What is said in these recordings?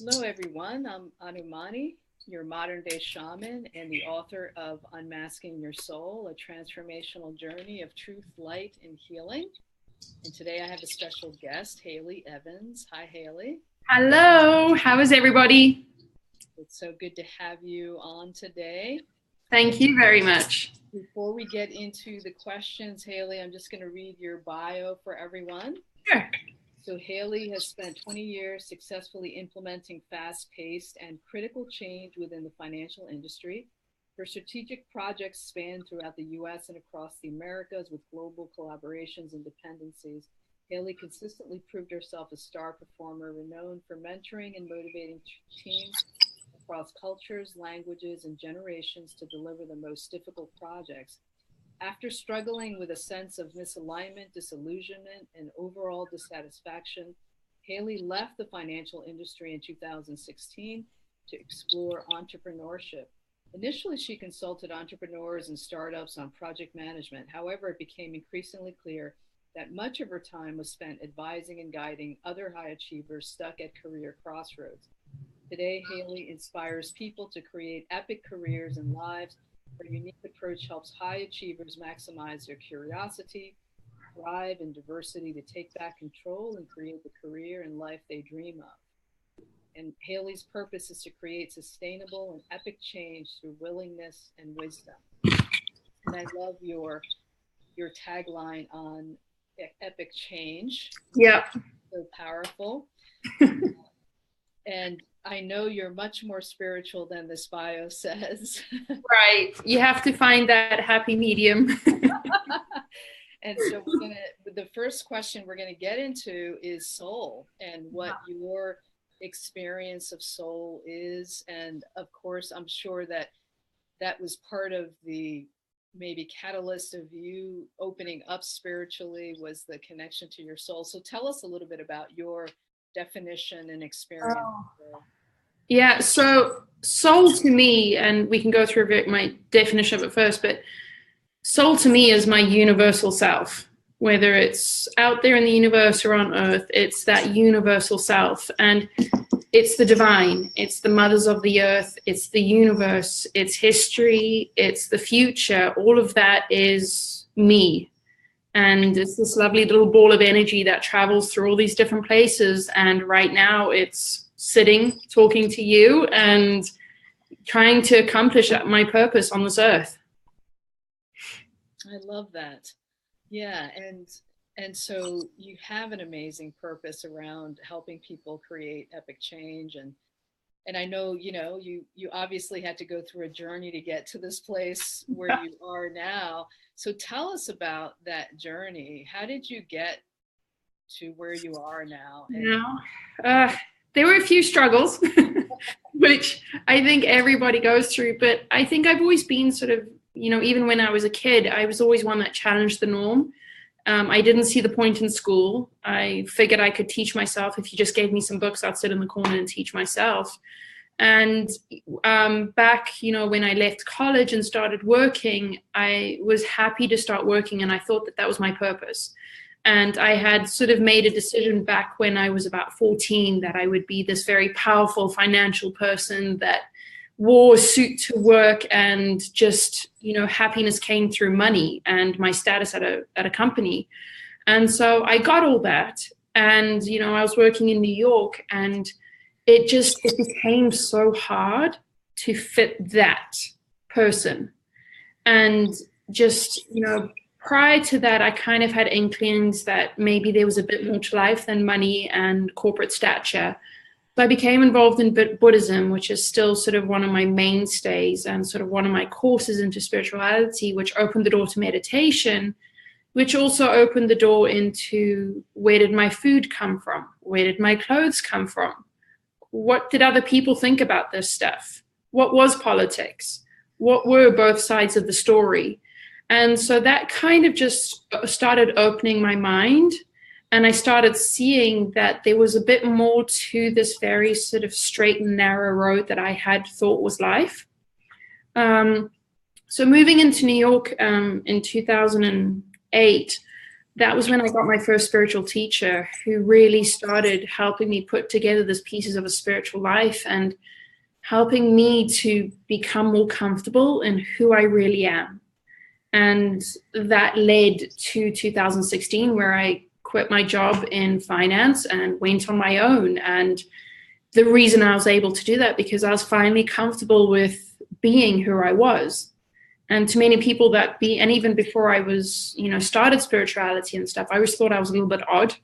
Hello, everyone. I'm Anumani, your modern day shaman and the author of Unmasking Your Soul, a transformational journey of truth, light, and healing. And today I have a special guest, Hayley Evans. Hi, Hayley. Hello, how is everybody? It's so good to have you on today. Thank you very much. Before we get into the questions, Hayley, I'm just going to read your bio for everyone. Sure. So Hayley has spent 20 years successfully implementing fast-paced and critical change within the financial industry. Her strategic projects span throughout the U.S. and across the Americas with global collaborations and dependencies. Hayley consistently proved herself a star performer, renowned for mentoring and motivating teams across cultures, languages, and generations to deliver the most difficult projects. After struggling with a sense of misalignment, disillusionment, and overall dissatisfaction, Hayley left the financial industry in 2016 to explore entrepreneurship. Initially, she consulted entrepreneurs and startups on project management. However, it became increasingly clear that much of her time was spent advising and guiding other high achievers stuck at career crossroads. Today, Hayley inspires people to create epic careers and lives. Her unique approach helps high achievers maximize their curiosity, thrive in diversity to take back control and create the career and life they dream of. And Hayley's purpose is to create sustainable and epic change through willingness and wisdom. And I love your tagline on epic change. Yeah. So powerful. And I know you're much more spiritual than this bio says. Right. You have to find that happy medium. And so the first question we're going to get into is soul and what your experience of soul is. And of course, I'm sure that was part of the maybe catalyst of you opening up spiritually was the connection to your soul. So tell us a little bit about your definition and experience. Yeah, so soul to me, and we can go through my definition of it first, but soul to me is my universal self. Whether it's out there in the universe or on earth, it's that universal self. And it's the divine, it's the mothers of the earth, it's the universe, it's history, it's the future. All of that is me. And it's this lovely little ball of energy that travels through all these different places. And right now it's sitting, talking to you and trying to accomplish my purpose on this earth. I love that. Yeah. And so you have an amazing purpose around helping people create epic change. And I know, you obviously had to go through a journey to get to this place where you are now. So tell us about that journey. How did you get to where you are now? There were a few struggles, which I think everybody goes through, but I think I've always been sort of, even when I was a kid, I was always one that challenged the norm. I didn't see the point in school. I figured I could teach myself. If you just gave me some books, I'd sit in the corner and teach myself. And back, when I left college and started working, I was happy to start working, and I thought that was my purpose. And I had sort of made a decision back when I was about 14 that I would be this very powerful financial person that wore a suit to work, and just, happiness came through money and my status at a company. And so I got all that. And, I was working in New York, and it became so hard to fit that person. And just, prior to that, I kind of had inklings that maybe there was a bit more to life than money and corporate stature. So I became involved in Buddhism, which is still sort of one of my mainstays and sort of one of my courses into spirituality, which opened the door to meditation, which also opened the door into where did my food come from? Where did my clothes come from? What did other people think about this stuff? What was politics? What were both sides of the story? And so that kind of just started opening my mind. And I started seeing that there was a bit more to this very sort of straight and narrow road that I had thought was life. So moving into New York in 2008, that was when I got my first spiritual teacher, who really started helping me put together these pieces of a spiritual life and helping me to become more comfortable in who I really am. And that led to 2016, where I quit my job in finance and went on my own. And the reason I was able to do that, because I was finally comfortable with being who I was. And to many people and even before I was, started spirituality and stuff, I always thought I was a little bit odd.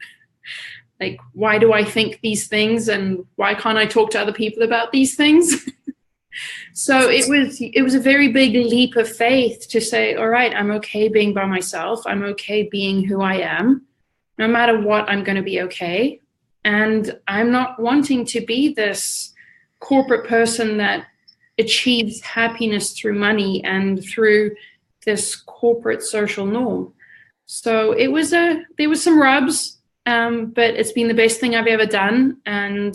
Like, why do I think these things, and why can't I talk to other people about these things? So it was a very big leap of faith to say, all right, I'm okay being by myself. I'm okay being who I am. No matter what, I'm going to be okay. And I'm not wanting to be this corporate person that achieves happiness through money and through this corporate social norm. So there was some rubs, but it's been the best thing I've ever done. And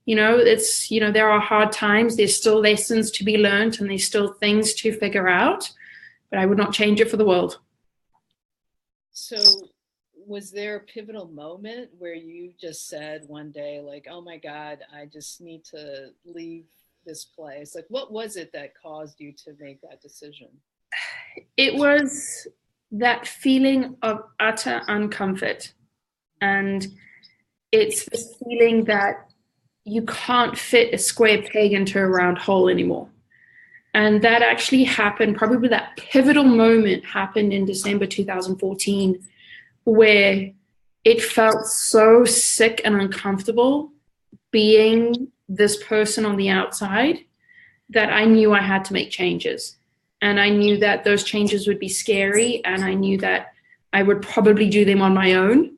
there are hard times. There's still lessons to be learned, and there's still things to figure out, but I would not change it for the world. So was there a pivotal moment where you just said one day, like, oh my God, I just need to leave this place? Like, what was it that caused you to make that decision? It was that feeling of utter uncomfort. And it's this feeling that you can't fit a square peg into a round hole anymore. And that actually happened, probably that pivotal moment happened in December 2014, where it felt so sick and uncomfortable being this person on the outside that I knew I had to make changes. And I knew that those changes would be scary, and I knew that I would probably do them on my own.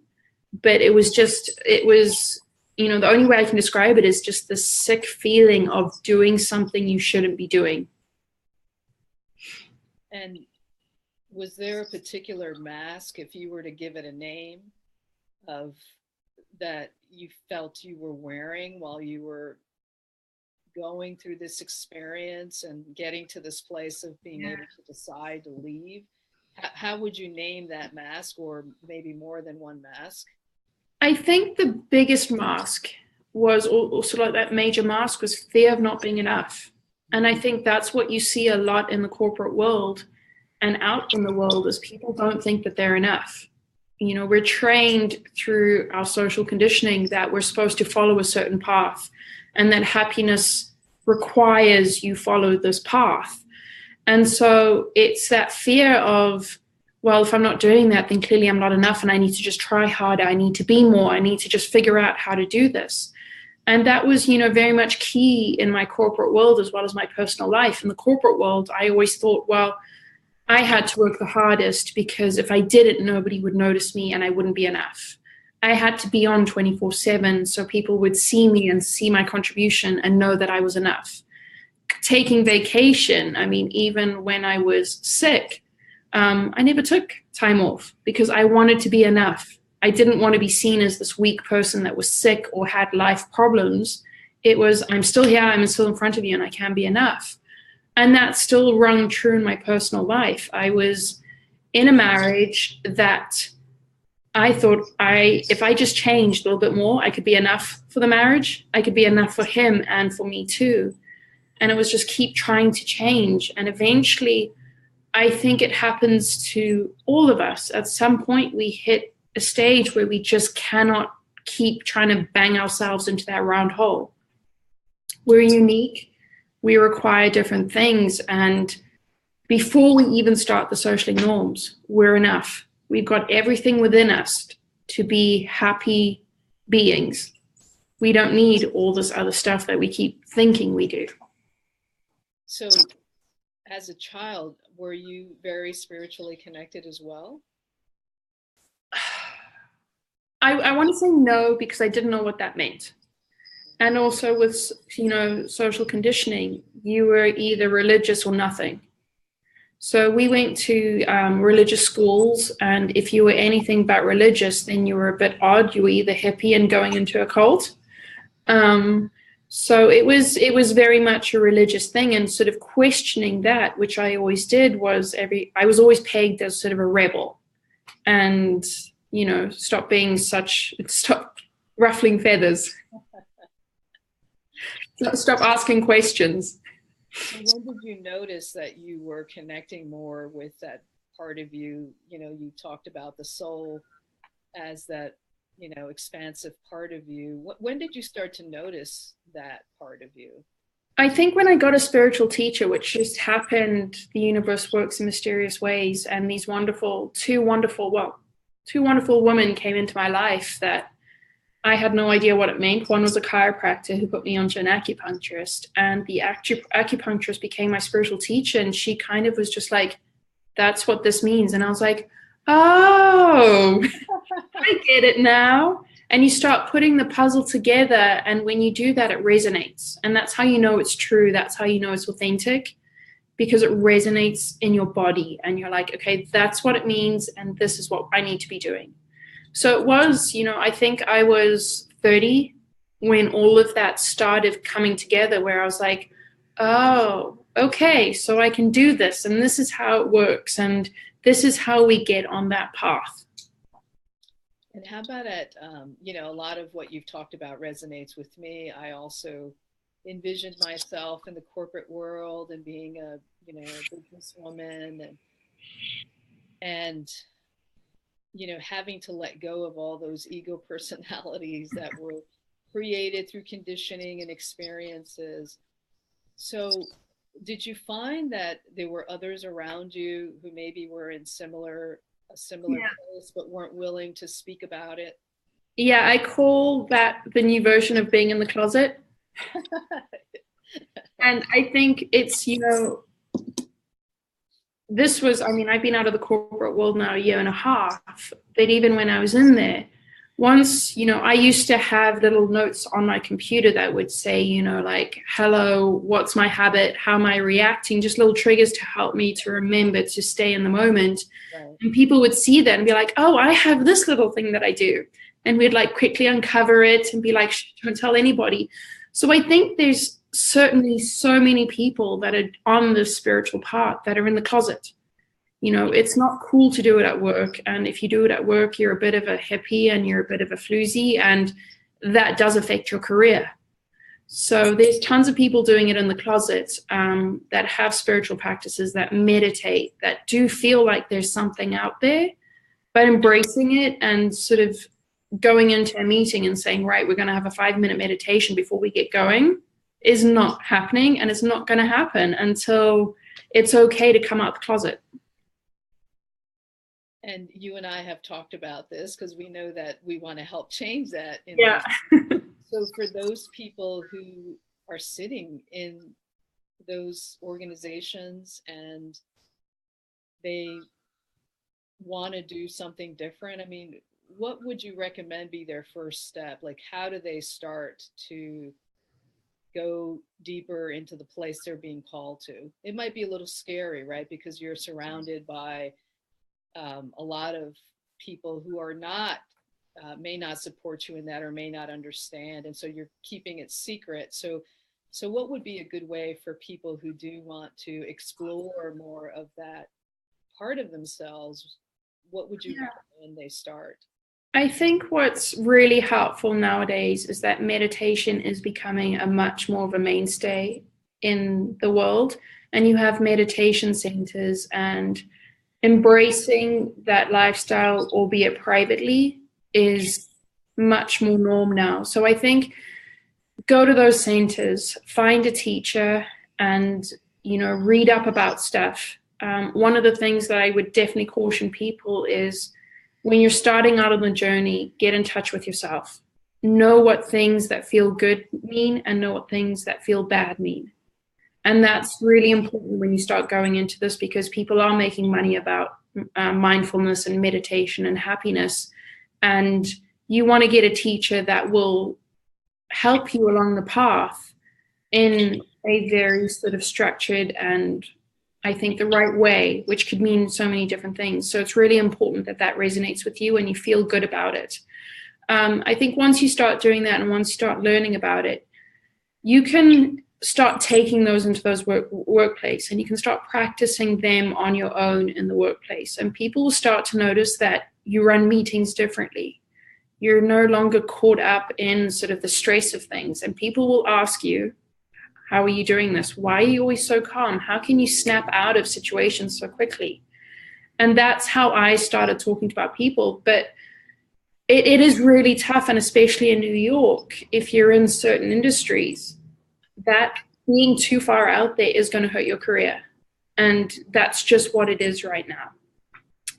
But it was the only way I can describe it is just the sick feeling of doing something you shouldn't be doing. And was there a particular mask, if you were to give it a name, of that you felt you were wearing while you were going through this experience and getting to this place of being able to decide to leave? How would you name that mask, or maybe more than one mask? I think the biggest mask was also, like that major mask, was fear of not being enough. And I think that's what you see a lot in the corporate world and out in the world, is people don't think that they're enough. We're trained through our social conditioning that we're supposed to follow a certain path, and that happiness requires you follow this path. And so it's that fear of, well, if I'm not doing that, then clearly I'm not enough, and I need to just try harder. I need to be more. I need to just figure out how to do this. And that was, very much key in my corporate world as well as my personal life. In the corporate world, I always thought, well, I had to work the hardest, because if I didn't, nobody would notice me and I wouldn't be enough. I had to be on 24/7 so people would see me and see my contribution and know that I was enough. Taking vacation, even when I was sick, I never took time off because I wanted to be enough. I didn't want to be seen as this weak person that was sick or had life problems. It was, I'm still here, I'm still in front of you, and I can be enough. And that still rung true in my personal life. I was in a marriage that I thought if I just changed a little bit more, I could be enough for the marriage. I could be enough for him and for me too. And it was just keep trying to change. And eventually, I think it happens to all of us. At some point, we hit a stage where we just cannot keep trying to bang ourselves into that round hole. We're unique. We require different things. And before we even start the social norms, we're enough. We've got everything within us to be happy beings. We don't need all this other stuff that we keep thinking we do. So as a child, were you very spiritually connected as well? I want to say no, because I didn't know what that meant. And also with, social conditioning, you were either religious or nothing. So we went to religious schools, and if you were anything but religious, then you were a bit odd. You were either hippie and going into a cult. So it was very much a religious thing, and sort of questioning that, which I always did, I was always pegged as sort of a rebel. And stop ruffling feathers. Stop asking questions. And when did you notice that you were connecting more with that part of you? You talked about the soul as that, expansive part of you. When did you start to notice that part of you? I think when I got a spiritual teacher, which just happened, the universe works in mysterious ways, and these two wonderful women came into my life that I had no idea what it meant. One was a chiropractor who put me onto an acupuncturist, and the acupuncturist became my spiritual teacher, and she kind of was just like, that's what this means. And I was like, oh, I get it now. And you start putting the puzzle together, and when you do that, it resonates. And that's how you know it's true. That's how you know it's authentic, because it resonates in your body. And you're like, okay, that's what it means, and this is what I need to be doing. So it was, I think I was 30 when all of that started coming together, where I was like, oh, okay, so I can do this, and this is how it works, and this is how we get on that path. And how about a lot of what you've talked about resonates with me. I also envisioned myself in the corporate world and being a businesswoman and having to let go of all those ego personalities that were created through conditioning and experiences. So did you find that there were others around you who maybe were in a similar place but weren't willing to speak about it? Yeah, I call that the new version of being in the closet. And I think it's, this was, I've been out of the corporate world now 1.5 years, but even when I was in there, once, I used to have little notes on my computer that would say, like, hello, what's my habit? How am I reacting? Just little triggers to help me to remember to stay in the moment. Right. And people would see that and be like, oh, I have this little thing that I do. And we'd like quickly uncover it and be like, don't tell anybody. So I think there's certainly so many people that are on the spiritual path that are in the closet. It's not cool to do it at work. And if you do it at work, you're a bit of a hippie and you're a bit of a floozy, and that does affect your career. So there's tons of people doing it in the closet that have spiritual practices, that meditate, that do feel like there's something out there, but embracing it and sort of going into a meeting and saying, right, we're going to have a 5-minute meditation before we get going is not happening, and it's not going to happen until it's okay to come out the closet. And you and I have talked about this because we know that we want to help change that. So for those people who are sitting in those organizations and they want to do something different, what would you recommend be their first step? Like, how do they start to go deeper into the place they're being called to? It might be a little scary, right? Because you're surrounded by a lot of people who are not, may not support you in that or may not understand. And so you're keeping it secret. So what would be a good way for people who do want to explore more of that part of themselves? What would you recommend they start? I think what's really helpful nowadays is that meditation is becoming a much more of a mainstay in the world. And you have meditation centers, and embracing that lifestyle, albeit privately, is much more norm now. So I think go to those centers, find a teacher, and read up about stuff. One of the things that I would definitely caution people is, when you're starting out on the journey, get in touch with yourself. Know what things that feel good mean, and know what things that feel bad mean. And that's really important when you start going into this, because people are making money about mindfulness and meditation and happiness. And you want to get a teacher that will help you along the path in a very sort of structured and, I think, the right way, which could mean so many different things. So it's really important that that resonates with you and you feel good about it. I think once you start doing that and once you start learning about it, you can start taking those into those workplace, and you can start practicing them on your own in the workplace. And people will start to notice that you run meetings differently. You're no longer caught up in sort of the stress of things. And people will ask you, how are you doing this? Why are you always so calm? How can you snap out of situations so quickly? And that's how I started talking about people. But it is really tough, and especially in New York, if you're in certain industries, that being too far out there is going to hurt your career. And that's just what it is right now.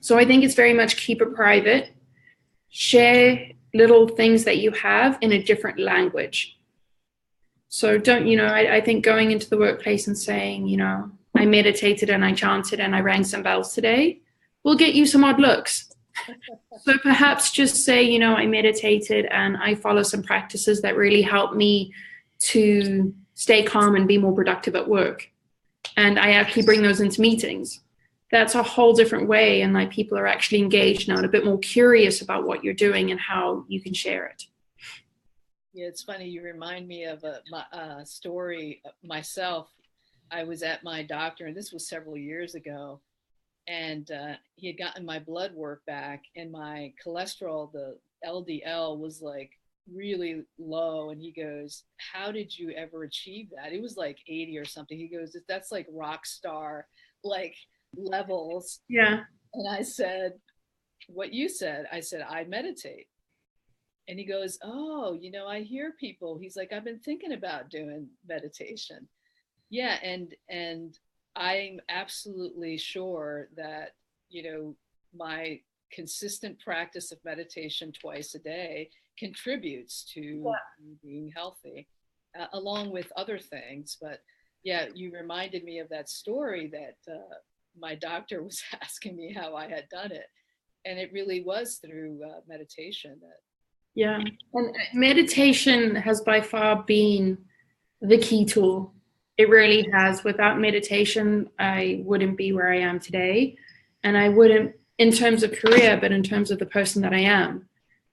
So I think it's very much keep it private, share little things that you have in a different language. So don't, I think going into the workplace and saying, I meditated and I chanted and I rang some bells today will get you some odd looks. So perhaps just say, I meditated and I follow some practices that really help me to stay calm and be more productive at work. And I actually bring those into meetings. That's a whole different way. And like people are actually engaged now and a bit more curious about what you're doing and how you can share it. Yeah, it's funny. You remind me of a story myself. I was at my doctor, and this was several years ago, and he had gotten my blood work back, and my cholesterol, the LDL, was like really low. And he goes, "How did you ever achieve that?" It was like 80 or something. He goes, "That's like rock star, like levels." Yeah. And I said, "What you said?" I said, "I meditate." And he goes, "Oh, I hear people." He's like, "I've been thinking about doing meditation." Yeah, and I'm absolutely sure that, my consistent practice of meditation twice a day contributes to being healthy, along with other things. But yeah, you reminded me of that story that my doctor was asking me how I had done it. And it really was through meditation that. Yeah. And meditation has by far been the key tool. It really has. Without meditation, I wouldn't be where I am today. And I wouldn't in terms of career, but in terms of the person that I am.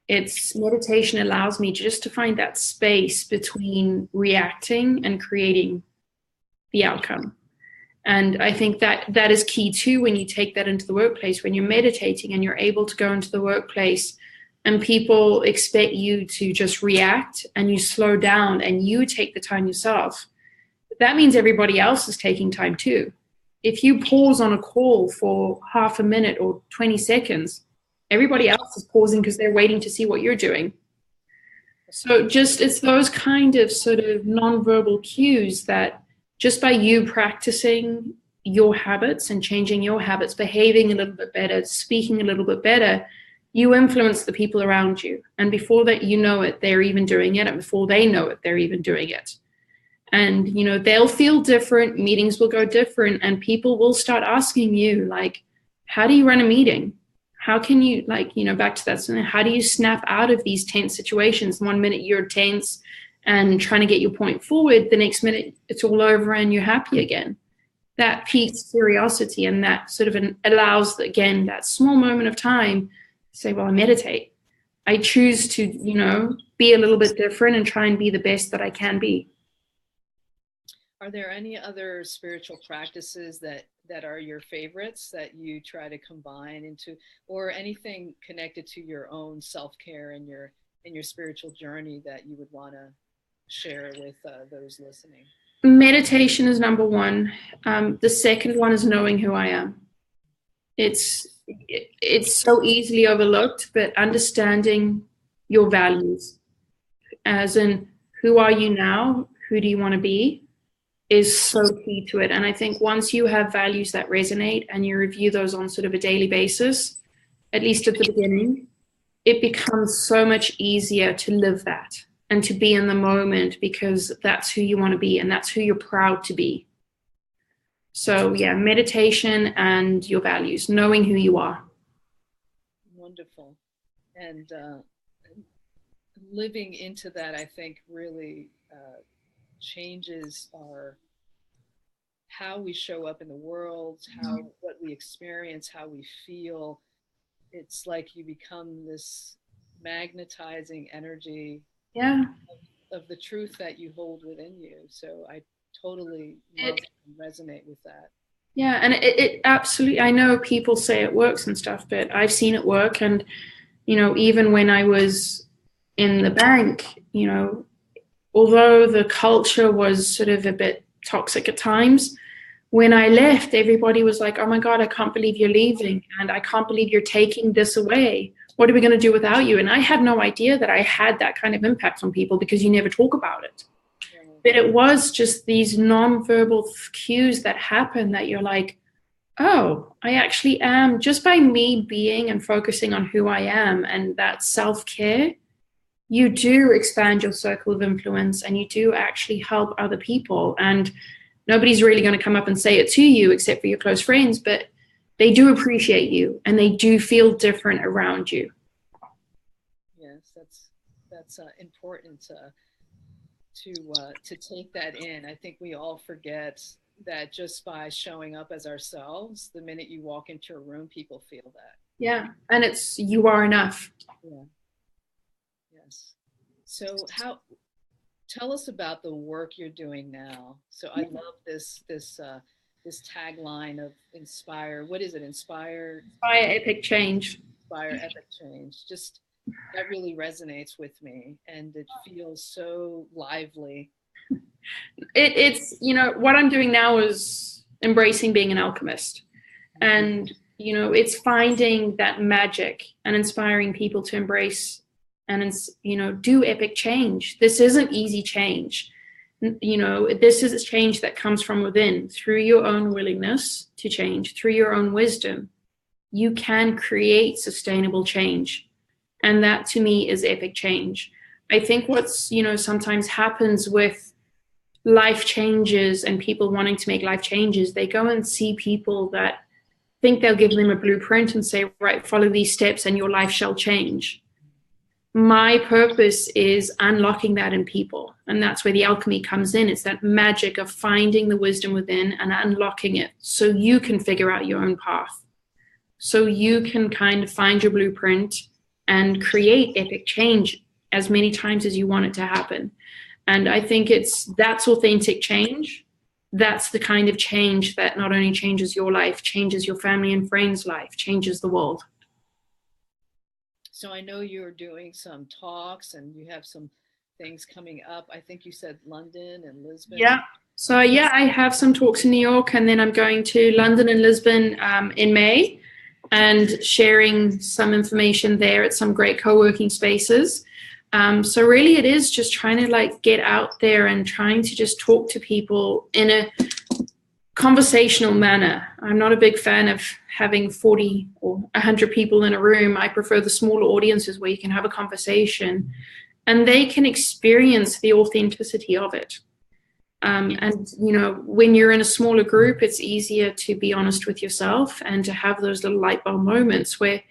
It's meditation allows me just to find that space between reacting and creating the outcome. And I think that is key too when you take that into the workplace, when you're meditating and you're able to go into the workplace and people expect you to just react and you slow down and you take the time yourself. That means everybody else is taking time too. If you pause on a call for half a minute or 20 seconds, everybody else is pausing because they're waiting to see what you're doing. So it's those kind of sort of nonverbal cues that just by you practicing your habits and changing your habits, behaving a little bit better, speaking a little bit better, you influence the people around you. And before that, they're even doing it. And before they know it, they're even doing it. And, they'll feel different. Meetings will go different. And people will start asking you, like, how do you run a meeting? How can you, back to that, how do you snap out of these tense situations? 1 minute you're tense and trying to get your point forward. The next minute it's all over and you're happy again. That piques curiosity, and that sort of allows, again, that small moment of time to say, well, I meditate. I choose to, be a little bit different and try and be the best that I can be. Are there any other spiritual practices that are your favorites that you try to combine into, or anything connected to your own self-care and your spiritual journey that you would want to share with those listening? Meditation is number one. The second one is knowing who I am. It's so easily overlooked, but understanding your values, as in, who are you now? Who do you want to be? Is so key to it. And I think once you have values that resonate and you review those on sort of a daily basis, at least at the beginning, it becomes so much easier to live that and to be in the moment, because that's who you want to be and that's who you're proud to be. So yeah, meditation and your values, knowing who you are. Wonderful. And living into that, I think, really changes how we show up in the world, what we experience, how we feel. It's like you become this magnetizing energy, Yeah, of the truth that you hold within you. So I totally love and resonate with that. Yeah, and it absolutely, I know people say it works and stuff, but I've seen it work. And, even when I was in the bank, although the culture was sort of a bit toxic at times, when I left, everybody was like, oh my God, I can't believe you're leaving. And I can't believe you're taking this away. What are we going to do without you? And I had no idea that I had that kind of impact on people because you never talk about it. But it was just these nonverbal cues that happen that you're like, oh, I actually am, just by me being and focusing on who I am and that self-care, you do expand your circle of influence and you do actually help other people. And nobody's really going to come up and say it to you except for your close friends, but they do appreciate you and they do feel different around you. Yes, that's important to take that in. I think we all forget that just by showing up as ourselves, the minute you walk into a room, people feel that. Yeah, and it's you are enough. Yeah. Yes. So tell us about the work you're doing now. So I love this tagline of inspire. What is it? Inspire Epic change. Inspire epic change. Just that really resonates with me, and it feels so lively. It's what I'm doing now is embracing being an alchemist, and it's finding that magic and inspiring people to embrace and do epic change. This isn't easy change. This is a change that comes from within through your own willingness to change, through your own wisdom. You can create sustainable change, and that to me is epic change. I think what's sometimes happens with life changes and people wanting to make life changes, they go and see people that think they'll give them a blueprint and say, right, follow these steps and your life shall change. My purpose is unlocking that in people. And that's where the alchemy comes in. It's that magic of finding the wisdom within and unlocking it so you can figure out your own path. So you can kind of find your blueprint and create epic change as many times as you want it to happen. And I think that's authentic change. That's the kind of change that not only changes your life, changes your family and friends' life, changes the world. So I know you're doing some talks and you have some things coming up. I think you said London and Lisbon. Yeah. So yeah, I have some talks in New York, and then I'm going to London and Lisbon in May and sharing some information there at some great co-working spaces. So really it is just trying to get out there and trying to just talk to people in a conversational manner. I'm not a big fan of having 40 or 100 people in a room. I prefer the smaller audiences where you can have a conversation and they can experience the authenticity of it. And when you're in a smaller group, it's easier to be honest with yourself and to have those little light bulb moments where,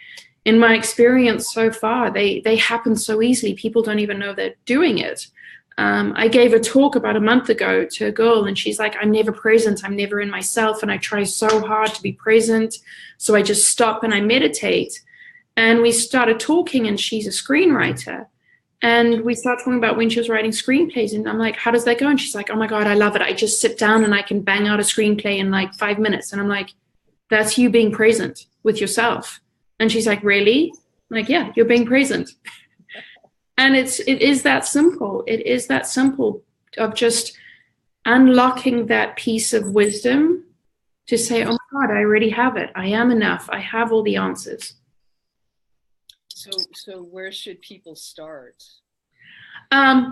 in my experience so far, they happen so easily. People don't even know they're doing it. I gave a talk about a month ago to a girl, and she's like, I'm never present. I'm never in myself. And I try so hard to be present. So I just stop and I meditate. And we started talking, and she's a screenwriter. And we started talking about when she was writing screenplays. And I'm like, how does that go? And she's like, oh my God, I love it. I just sit down and I can bang out a screenplay in 5 minutes. And I'm like, that's you being present with yourself. And she's like, really? I'm like, yeah, you're being present. And it is that simple. It is that simple of just unlocking that piece of wisdom to say, oh my God, I already have it. I am enough. I have all the answers. So where should people start?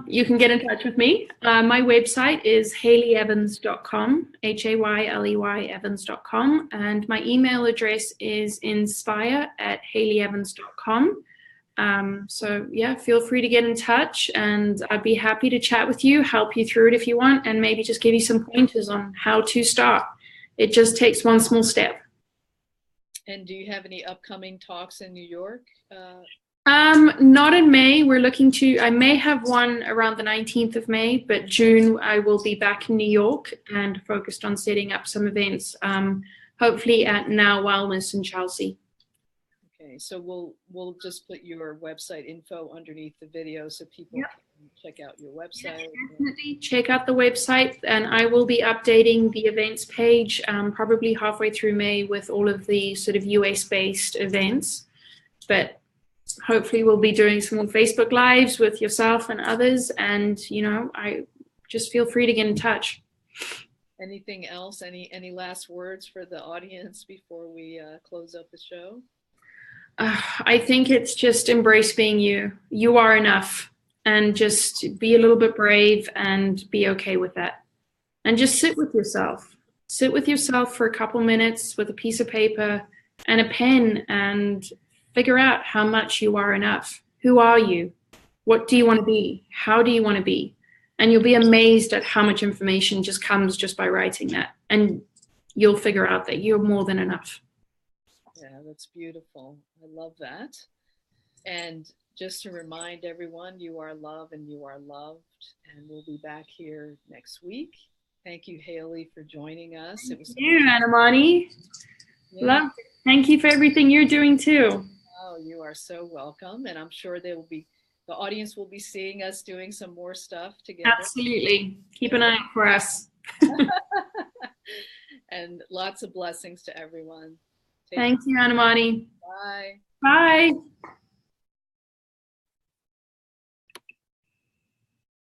You can get in touch with me. My website is hayleyevans.com, Hayley Evans.com. And my email address is inspire@hayleyevans.com. So yeah, feel free to get in touch and I'd be happy to chat with you, help you through it if you want, and maybe just give you some pointers on how to start. It just takes one small step. And do you have any upcoming talks in New York? Not in May. I may have one around the 19th of May, but June I will be back in New York and focused on setting up some events, hopefully at Now Wellness in Chelsea. Okay, so we'll just put your website info underneath the video so people check out your website. Definitely check out the website, and I will be updating the events page probably halfway through May with all of the sort of US-based events. But hopefully we'll be doing some more Facebook Lives with yourself and others. And, I just feel free to get in touch. Anything else? Any last words for the audience before we close up the show? I think it's just embrace being you. You are enough. And just be a little bit brave and be okay with that. And just sit with yourself. Sit with yourself for a couple minutes with a piece of paper and a pen and figure out how much you are enough. Who are you? What do you want to be? How do you want to be? And you'll be amazed at how much information just comes just by writing that. And you'll figure out that you're more than enough. Yeah, that's beautiful. I love that. And just to remind everyone, you are loved and you are loved. And we'll be back here next week. Thank you, Hayley, for joining us. It was Thank you, Anamani. Yeah. Love it. Thank you for everything you're doing too. Oh, you are so welcome. And I'm sure the audience will be seeing us doing some more stuff together. Absolutely. Keep an eye out for us. And lots of blessings to everyone. Thank you, Anamani. Bye. Bye.